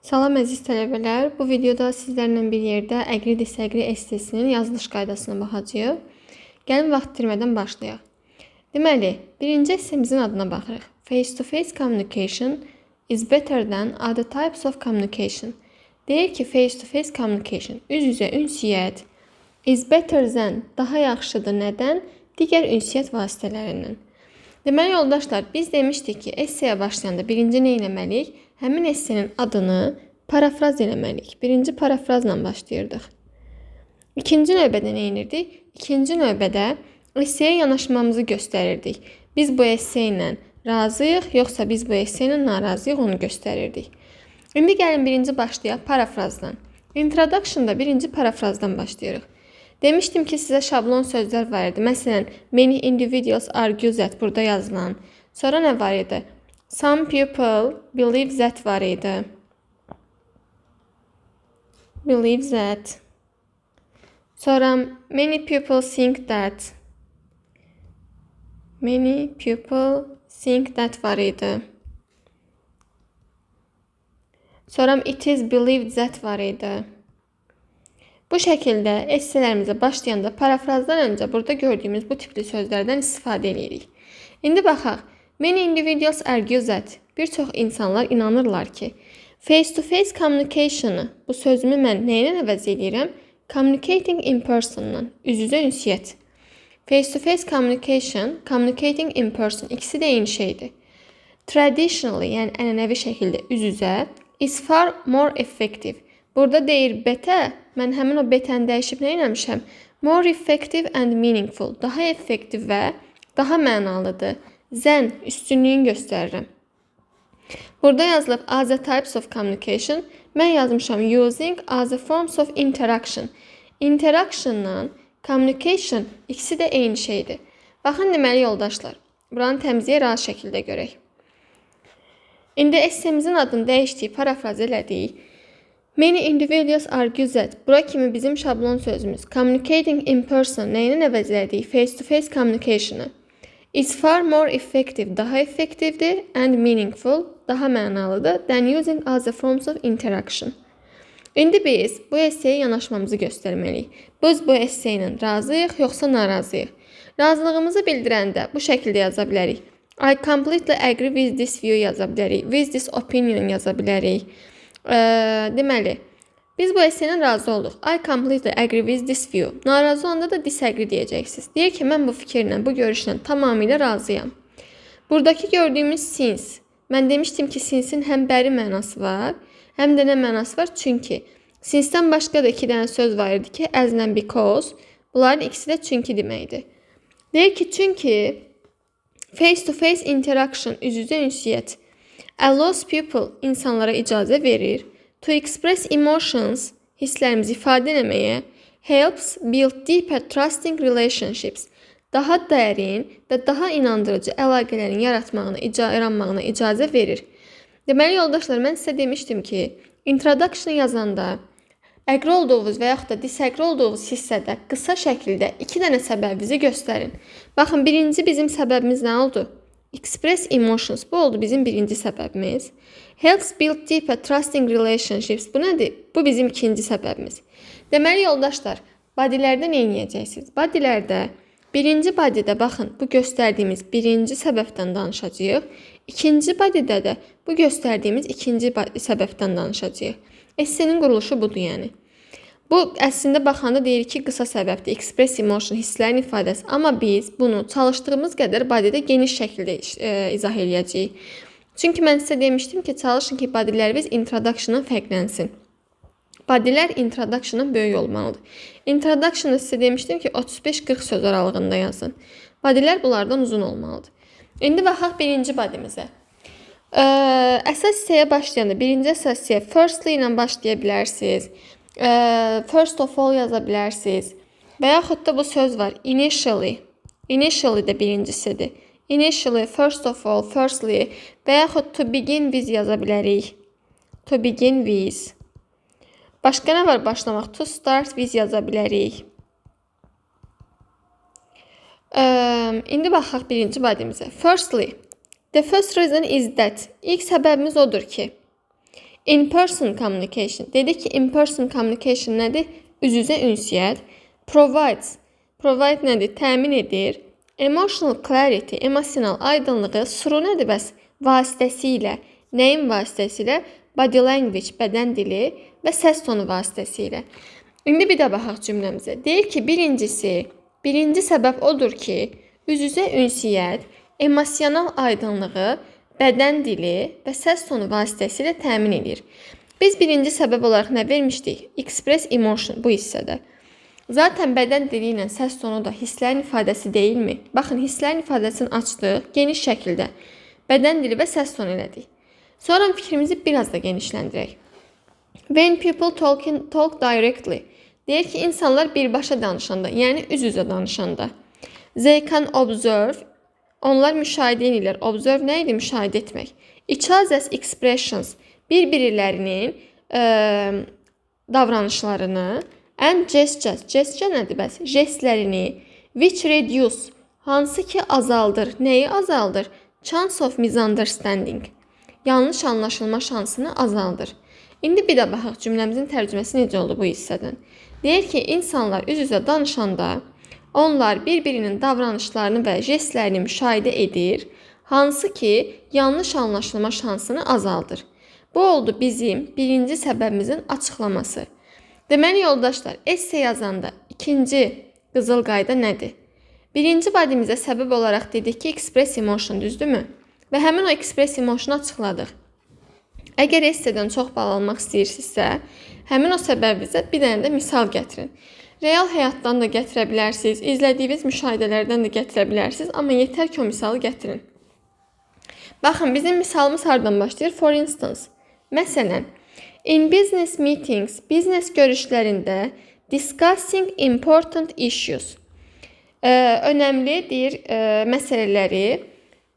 Salam əziz tələbələr, bu videoda sizlərlə bir yerdə əqri-disəqri essesinin yazılış qaydasına baxacağıq. Gəlin vaxt itirmədən başlayaq. Deməli, birinci essemizin adına baxırıq. Face-to-face communication is better than other types of communication. Deyir ki, face-to-face communication, üz-üzə ünsiyyət is better than, daha yaxşıdır nədən? Digər ünsiyyət vasitələrindən. Deməli, yoldaşlar, biz demişdik ki, esseyə başlayanda birinci nə etməliyik? Həmin essenin adını parafraz eləməliyik. Birinci parafrazla başlayırdıq. İkinci növbədə nə edirdik? İkinci növbədə esseyə yanaşmamızı göstərirdik. Biz bu esse ilə razıyıq, yoxsa biz bu esse ilə narazıyıq, onu göstərirdik. İndi gəlin birinci başlayaq parafrazdan. Introduction'da birinci parafrazdan başlayırıq. Demişdim ki, sizə şablon sözlər var idi. Məsələn, many individuals argue that burada yazılan. Sonra nə var idi? Some people believe that var idi. Believe that. Sonra many people think that. Many people think that var idi. Sonra it is believed that var idi. Bu şəkildə esselerimizə başlayanda parafrazdan öncə burada gördüyümüz bu tipli sözlərdən istifadə edirik. İndi baxaq. Many individuals argue that. Bir çox insanlar inanırlar ki, face-to-face communication-ı, bu sözümü mən nəylə əvəz edirəm? Communicating in person-la, üz-üzə ünsiyyət. Face-to-face communication, communicating in person, ikisi də eyni şeydir. Traditionally, yəni ənənəvi şəkildə üz-üzə, is far more effective. Burada deyir betə, mən həmin o betəni dəyişib nə eləmişəm? More effective and meaningful, daha effektiv və daha mənalıdır. Zən, üstünlüyün göstərirəm. Burada yazılıb other types of communication. Mən yazmışam using other forms of interaction. Interactionla communication ikisi də eyni şeydir. Baxın deməli yoldaşlar. Buranı təmizliyə rahat şəkildə görək. İndi essemizin adını dəyişdiyi parafraz elədik. Many individuals argue that. Bura kimi bizim şablon sözümüz. Communicating in person nəyinə əvəz elədik? Face-to-face communication-ı. Is far more effective, daha effektivdir, and meaningful, daha mənalıdır, than using other forms of interaction. İndi biz bu esseye yanaşmamızı göstərməliyik. Biz bu esse ilə razıyıq, yoxsa narazıyıq? Razılığımızı bildirəndə bu şəkildə yaza bilərik. I completely agree with this view yaza bilərik. With this opinion yaza bilərik. Deməli, biz bu essenin razı olduq. I completely agree with this view. Narazı olanda da disagree deyəcəksiniz. Deyir ki, mən bu fikirlə, bu görüşlə tamamilə razıyam. Buradakı gördüyümüz since. Mən demişdim ki, since'in həm bəri mənası var, həm də nə mənası var? Çünki. Since'dən başqa da iki dənə söz var idi ki, as-lə because. Bunların ikisi də çünki deməkdir. Deyir ki, çünki face-to-face interaction, üz-üzə ünsiyyət, allows people, insanlara icazə verir, to express emotions, hisslərimizi ifadə etməyə, helps build deeper trusting relationships, daha dərin və daha inandırıcı əlaqələrin yaranmağına icazə verir. Deməli, yoldaşlar, mən sizə demişdim ki, introduction yazanda, əqri olduğunuz və yaxud da disagree olduğunuz hissədə qısa şəkildə iki dənə səbəbinizi göstərin. Baxın, birinci bizim səbəbimiz nə oldu? Express emotions. Bu oldu bizim birinci səbəbimiz. Helps build deeper trusting relationships. Bu nədir? Bu bizim ikinci səbəbimiz. Deməli, yoldaşlar, bodylərdə nə edəcəksiniz? Bodylərdə, birinci bodydə baxın, bu göstərdiyimiz birinci səbəbdən danışacağıq. İkinci bodydə də bu göstərdiyimiz ikinci səbəbdən danışacağıq. Essenin quruluşu budur, yəni. Bu, əslində baxanda deyir ki, qısa səbəbdir. Express emotion, hisslərin ifadəsi. Amma biz bunu çalışdığımız qədər bodydə geniş şəkildə izah edəcəyik. Çünki mən sizə demişdim ki, çalışın ki, bodylərimiz introduction-dan fərqlənsin. Bodylər introduction-dan böyük olmalıdır. Introduction-da sizə demişdim ki, 35-40 söz aralığında yazın. Bodylər bunlardan uzun olmalıdır. İndi baxaq birinci bodymizə. Əsas hissəyə başlayanda, birinci əsas hissəyə firstly ilə başlaya bilərsiniz. First of all yaza bilərsiniz. Və yaxud da bu söz var. Initially. Initially də birincisidir. Initially, first of all, firstly və yaxud to begin with yaza bilərik. To begin with. Başqa nə var başlamaq? To start with yaza bilərik. İndi baxaq birinci bodymizə. Firstly, the first reason is that. İlk səbəbimiz odur ki, In-person communication. Dedik ki in-person communication nədir? Üz-üzə ünsiyyət. Provide nədir? Təmin edir. Emotional clarity, emosional aydınlığı. Through nədir bəs? Vasitəsilə. Nəyin vasitəsilə? Body language, bədən dili və səs tonu vasitəsilə. İndi bir də baxaq cümləmizə. Deyir ki, birinci səbəb odur ki, üz-üzə ünsiyyət, emosional aydınlığı, bədən dili və səs tonu vasitəsilə təmin edir. Biz birinci səbəb olaraq nə vermişdik? Express emotion bu hissədə. Zaten bədən dili ilə səs tonu da hisslərin ifadəsi deyilmi? Baxın, hisslərin ifadəsini açdıq, geniş şəkildə bədən dili və səs tonu elədik. Sonra fikrimizi biraz da genişləndirək. When people talk directly. Deyir ki, insanlar birbaşa danışanda, yəni üz-üzə danışanda. They can observe. Onlar müşahidə edirlər. Observe nə idi? Müşahidə etmək. Each other's expressions. Bir-birilərinin davranışlarını. And gestures. Gesture nədir bəs? Jestlərini. Which reduce. Hansı ki azaldır. Nəyi azaldır? Chance of misunderstanding. Yanlış anlaşılma şansını azaldır. İndi bir də baxaq cümləmizin tərcüməsi necə oldu bu hissədən. Deyir ki, insanlar üz-üzə danışanda onlar bir-birinin davranışlarını və jestlərini müşahidə edir, hansı ki yanlış anlaşılma şansını azaldır. Bu oldu bizim birinci səbəbimizin açıqlaması. Deməli yoldaşlar, esse yazanda ikinci qızıl qayda nədir? Birinci badimizə səbəb olaraq dedik ki, express emotion, düzdürmü? Və həmin o express emotionu açıqladıq. Əgər essedən çox bal almaq istəyirsinizsə, həmin o səbəbinizə bir dənə də misal gətirin. Real həyatdan da gətirə bilərsiniz, izlədiyiniz müşahidələrdən də gətirə bilərsiniz, amma yetər ki o misalı gətirin. Baxın, bizim misalımız hardan başlayır? For instance, məsələn, in business meetings, biznes görüşlərində discussing important issues, önəmli deyir məsələləri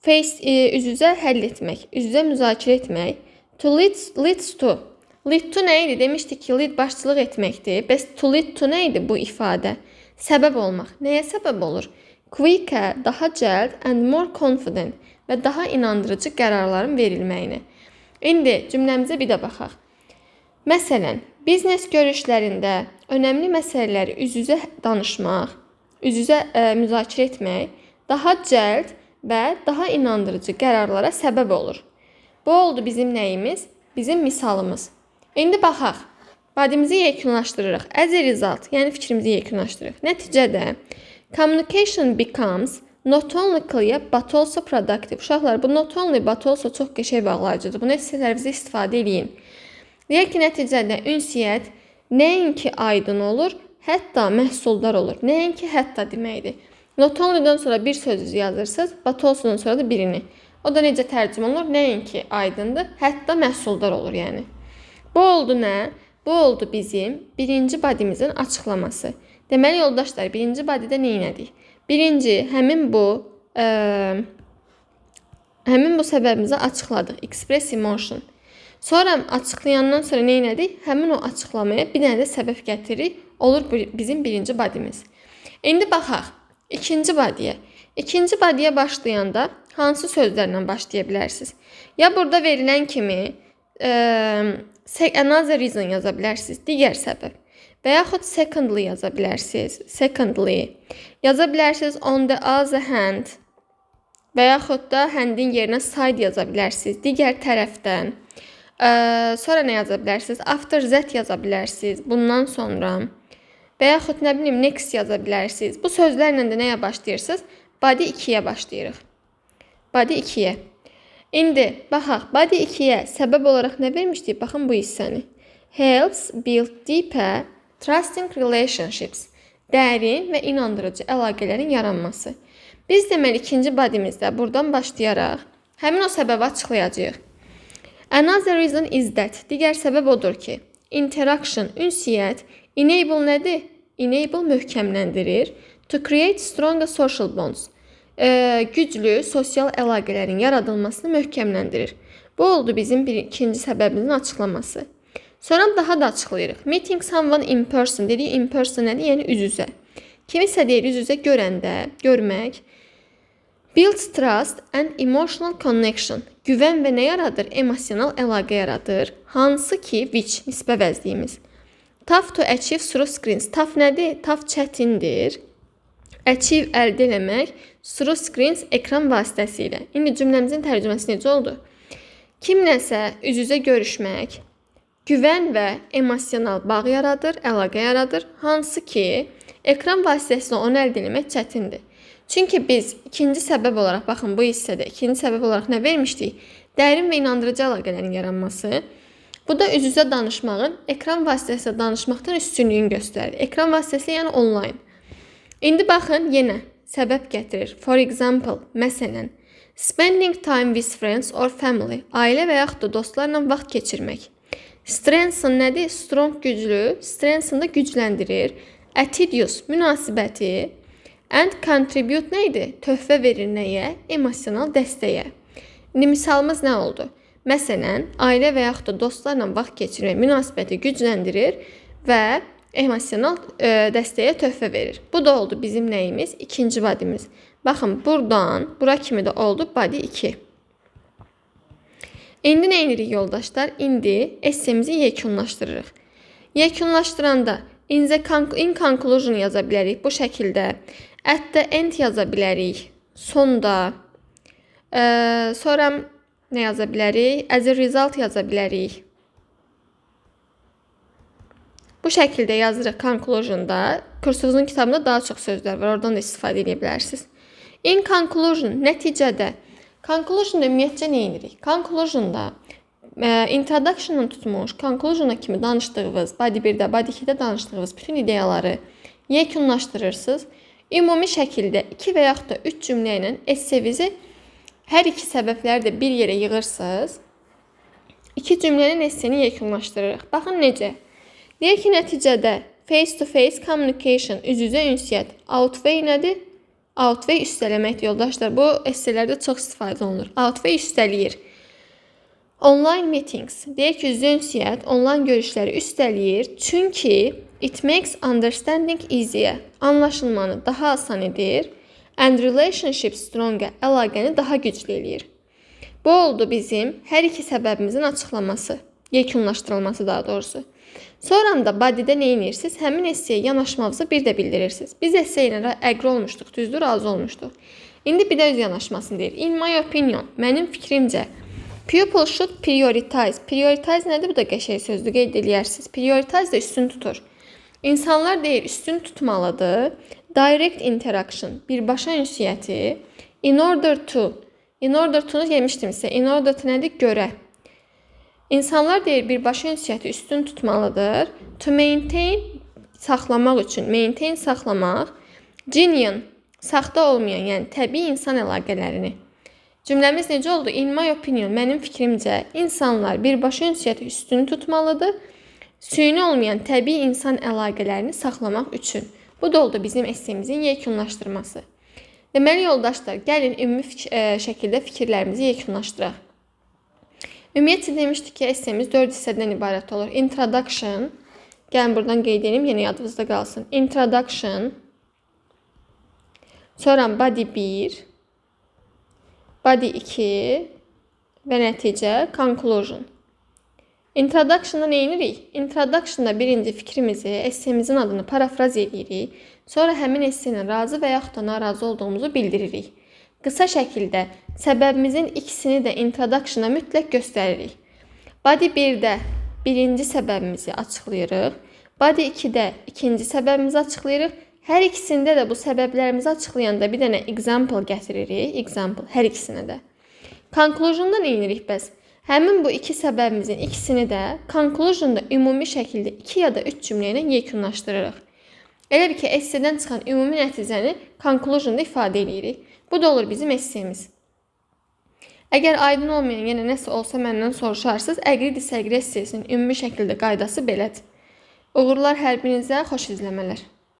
üz-üzə həll etmək, üz-üzə müzakirə etmək. To leads to. Lead to nə idi? Demişdik ki, lead başçılıq etməkdir. Bəs to lead to nə idi bu ifadə? Səbəb olmaq. Nəyə səbəb olur? Quicker, daha cəld and more confident və daha inandırıcı qərarların verilməyini. İndi cümləmizə bir də baxaq. Məsələn, biznes görüşlərində önəmli məsələləri üz-üzə danışmaq, üz-üzə müzakirə etmək daha cəld və daha inandırıcı qərarlara səbəb olur. Bu oldu bizim nəyimiz? Bizim misalımız. İndi baxaq. Badimizi yekunlaşdırırıq. As a result, yəni fikrimizi yekunlaşdırırıq. Nəticədə communication becomes not only clear but also productive. Uşaqlar, bu not only but also çox qəşəng bağlayıcıdır. Bunu esselərinizdə istifadə edin. Deyək ki, nəticədə ünsiyyət nəinki aydın olur, hətta məhsuldar olur. Nəinki hətta deməkdir. Not only'dan sonra bir sözü yazırsınız, but also'dan sonra da birini. O da necə tərcümə olur? Nəinki aydındır, hətta məhsuldar olur yəni. Bu oldu nə? Bu oldu bizim birinci badimizin açıqlaması. Deməli yoldaşlar, birinci badidə nə etdik? Birinci, həmin bu səbəbimizi açıqladıq. Express emotion. Sonra açıqlayandan sonra nə etdik? Həmin o açıqlamaya bir dənə də səbəb gətiririk. Olur bizim birinci badimiz. İndi baxaq ikinci badiyə. İkinci badiyə başlayanda hansı sözlərlə başlaya bilərsiniz? Ya burada verilən kimi another reason yaza bilərsiniz, digər səbəb. Və yaxud secondly yaza bilərsiniz, secondly. Yaza bilərsiniz on the other hand. Və yaxud da handin yerinə side yaza bilərsiniz, digər tərəfdən. Sonra nə yaza bilərsiniz? After that yaza bilərsiniz, bundan sonra. Və yaxud nə bilim next yaza bilərsiniz. Bu sözlərlə də nəyə başlayırsınız? Body 2-yə başlayırıq. Body 2-yə. İndi baxaq, body 2-yə səbəb olaraq nə vermişdik? Baxın bu hissəni. Helps build deeper trusting relationships. Dərin və inandırıcı əlaqələrin yaranması. Biz deməli ikinci bodymizdə buradan başlayaraq həmin o səbəbi açıqlayacağıq. Another reason is that. Digər səbəb odur ki, interaction, ünsiyyət, enable nədir? Enable möhkəmləndirir. To create stronger social bonds. Güclü sosial əlaqələrin yaradılmasını möhkəmləndirir. Bu oldu bizim ikinci səbəbimizin açıqlaması. Sonra daha da açıqlayırıq. Meeting someone in person. Dedik in person nədir? Yəni üz-üzə. Kimisə deyir üz-üzə görəndə, görmək. Builds trust and emotional connection. Güvən və nə yaradır? Emosional əlaqə yaradır. Hansı ki, which, nisbə vəzdiyimiz. Tough to achieve through screens. Tough nədir? Tough çətindir. Achieve əldə eləmək. Through screens ekran vasitəsilə. İndi cümləmizin tərcüməsi necə oldu? Kimləsə üz-üzə görüşmək güvən və emosional bağ yaradır, əlaqə yaradır. Hansı ki, ekran vasitəsilə onu əldə etmək çətindir. Çünki biz ikinci səbəb olaraq, baxın bu hissədə ikinci səbəb olaraq nə vermişdik? Dərin və inandırıcı əlaqələrin yaranması. Bu da üz-üzə danışmağın ekran vasitəsilə danışmaqdan üstünlüyünü göstərir. Ekran vasitəsilə yəni online. İndi baxın yenə səbəb gətirir. For example, məsələn, spending time with friends or family, ailə və yaxud da dostlarla vaxt keçirmək. Strengthen nədir? Strong güclü, strengthen da gücləndirir. Attitude münasibəti. And contribute nə idi? Töhfə verir nəyə? Emosional dəstəyə. İndi misalımız nə oldu? Məsələn, ailə və yaxud da dostlarla vaxt keçirmək münasibəti gücləndirir və emosional dəstəyə töhfə verir. Bu da oldu bizim nəyimiz? İkinci badimiz. Baxın, buradan bura kimi də oldu body 2. İndi nə edirik yoldaşlar? İndi essemizi yekunlaşdırırıq. Yekunlaşdıranda in conclusion yaza bilərik bu şəkildə. At the end yaza bilərik. Sonda. Sonra nə yaza bilərik? As a result yaza bilərik. Bu şəkildə yazırıq conclusionda. Kursumuzun kitabında daha çox sözlər var. Oradan da istifadə edə bilərsiniz. In conclusion, nəticədə. Conclusionda ümumiyyətcə nə edirik? Conclusionda introduction'dan tutmuş, conclusion'a kimi danışdığınız, body 1-də, body 2-də danışdığınız bütün ideyaları yekunlaşdırırsınız. Ümumi şəkildə 2 və yaxud da 3 cümlə ilə essevizi hər iki səbəbləri də bir yerə yığırsınız. 2 cümlənin esseni yekunlaşdırırıq. Baxın necə? Deyək ki, nəticədə face-to-face communication, üz-üzə ünsiyyət, outweigh nədir? Outweigh üstələməkdir yoldaşlar. Bu esselərdə çox istifadə olunur. Outweigh üstələyir. Online meetings. Deyək ki, üz-üzə ünsiyyət, online görüşləri üstələyir. Çünki it makes understanding easier. Anlaşılmanı daha asan edir. And relationship stronger. Əlaqəni daha güclü eləyir. Bu oldu bizim hər iki səbəbimizin açıqlaması. Yekunlaşdırılması daha doğrusu. Sonra da body'də nə edirsiniz? Həmin esseyə yanaşmanızı bir də bildirirsiniz. Biz esseyə ilə əqri olmuşduq, düzdür, razı olmuşduq. İndi bir də öz yanaşmasını deyir. In my opinion, mənim fikrimcə, people should prioritize. Prioritize nədir? Bu da qəşəng sözdür, qeyd edərsiniz. Prioritize də üstün tutur. İnsanlar deyir, üstün tutmalıdır. Direct interaction, birbaşa ünsiyyəti. In order to yemişdim sizə. In order to nədir? Görə. İnsanlar deyir, birbaşa ünsiyyəti üstün tutmalıdır. To maintain, saxlamaq üçün. Maintain, saxlamaq. Genuine, saxta olmayan, yəni təbii insan əlaqələrini. Cümləmiz necə oldu? In my opinion, mənim fikrimcə, insanlar birbaşa ünsiyyəti üstün tutmalıdır. Süni olmayan təbii insan əlaqələrini saxlamaq üçün. Bu da oldu bizim essemizin yekunlaşdırması. Deməli, yoldaşlar, gəlin ümumi şəkildə fikirlərimizi yekunlaşdıraq. Ümumiyyətcə demişdik ki, essemiz 4 hissədən ibarət olur. Introduction, gəlin buradan qeyd edeyim, yenə yadınızda qalsın. Introduction, sonra body 1, body 2 və nəticə conclusion. Introduction'da nə edirik? Introduction'da birinci fikrimizi, essemizin adını parafraz edirik. Sonra həmin essenin razı və yaxud da narazı olduğumuzu bildiririk. Qısa şəkildə səbəbimizin ikisini də introduction'a mütləq göstəririk. Body 1-də birinci səbəbimizi açıqlayırıq. Body 2-də ikinci səbəbimizi açıqlayırıq. Hər ikisində də bu səbəblərimizi açıqlayanda bir dənə example gətiririk. Example, hər ikisinə də. Conclusion'da nə edirik bəs? Həmin bu iki səbəbimizin ikisini də conclusion'da ümumi şəkildə 2 ya da 3 cümlə ilə yekunlaşdırırıq. Elə bir ki, essedən çıxan ümumi nəticəni conclusion'da ifadə edirik. Bu da olur bizim essemiz. Əgər aydın olmayan yenə nəsə olsa məndən soruşarsınız. Əqri disəqri essesinin ümumi şəkildə qaydası belədir. Uğurlar hər birinizə, xoş izləmələr.